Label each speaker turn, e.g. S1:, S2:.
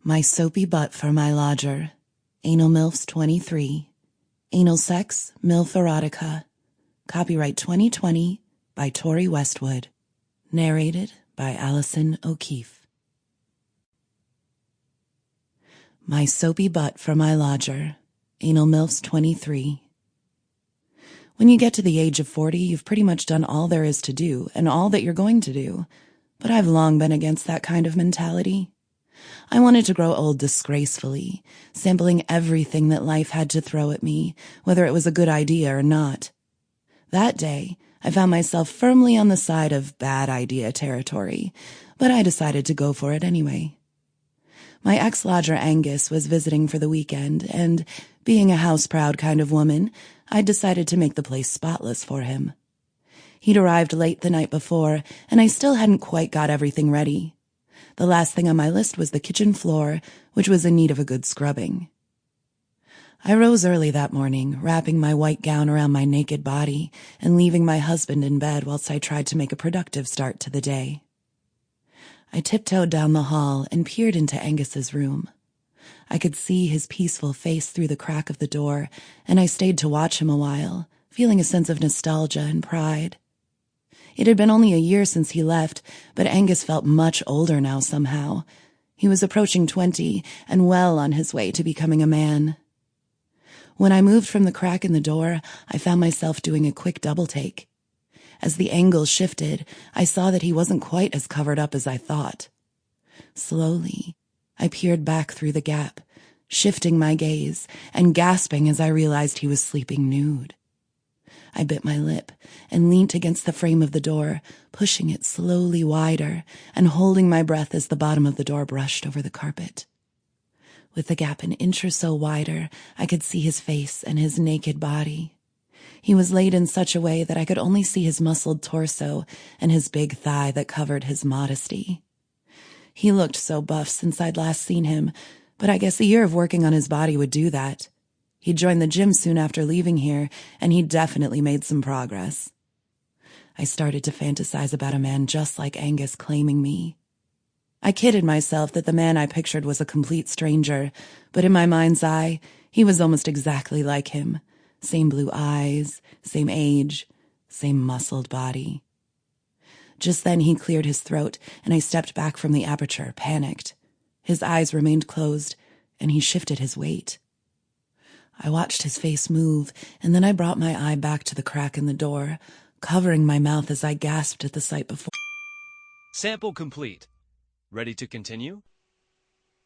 S1: My Soapy Butt for My Lodger. Anal MILFs 23. Anal Sex, MILF Erotica. Copyright 2020 by Tori Westwood. Narrated by Allison, Okeefe. My Soapy Butt for My Lodger. Anal MILFs 23. When you get to the age of 40, you've pretty much done all there is to do and all that you're going to do. But I've long been against that kind of mentality. I wanted to grow old disgracefully, sampling everything that life had to throw at me, whether it was a good idea or not. That day, I found myself firmly on the side of bad idea territory, but I decided to go for it anyway. My ex-lodger Angus was visiting for the weekend, and being a house-proud kind of woman, I decided to make the place spotless for him. He'd arrived late the night before, and I still hadn't quite got everything ready. The last thing on my list was the kitchen floor, which was in need of a good scrubbing. I rose early that morning, wrapping my white gown around my naked body and leaving my husband in bed whilst I tried to make a productive start to the day. I tiptoed down the hall and peered into Angus's room. I could see his peaceful face through the crack of the door, and I stayed to watch him a while, feeling a sense of nostalgia and pride. It had been only a year since he left, but Angus felt much older now somehow. He was approaching 20 and well on his way to becoming a man. When I moved from the crack in the door, I found myself doing a quick double take. As the angle shifted, I saw that he wasn't quite as covered up as I thought. Slowly, I peered back through the gap, shifting my gaze and gasping as I realized he was sleeping nude. I bit my lip and leant against the frame of the door, pushing it slowly wider and holding my breath as the bottom of the door brushed over the carpet. With the gap an inch or so wider, I could see his face and his naked body. He was laid in such a way that I could only see his muscled torso and his big thigh that covered his modesty. He looked so buff since I'd last seen him, but I guess a year of working on his body would do that. He'd joined the gym soon after leaving here, and he'd definitely made some progress. I started to fantasize about a man just like Angus claiming me. I kidded myself that the man I pictured was a complete stranger, but in my mind's eye, he was almost exactly like him. Same blue eyes, same age, same muscled body. Just then he cleared his throat, and I stepped back from the aperture, panicked. His eyes remained closed, and he shifted his weight. I watched his face move, and then I brought my eye back to the crack in the door, covering my mouth as I gasped at the sight before.
S2: Sample complete. Ready to continue?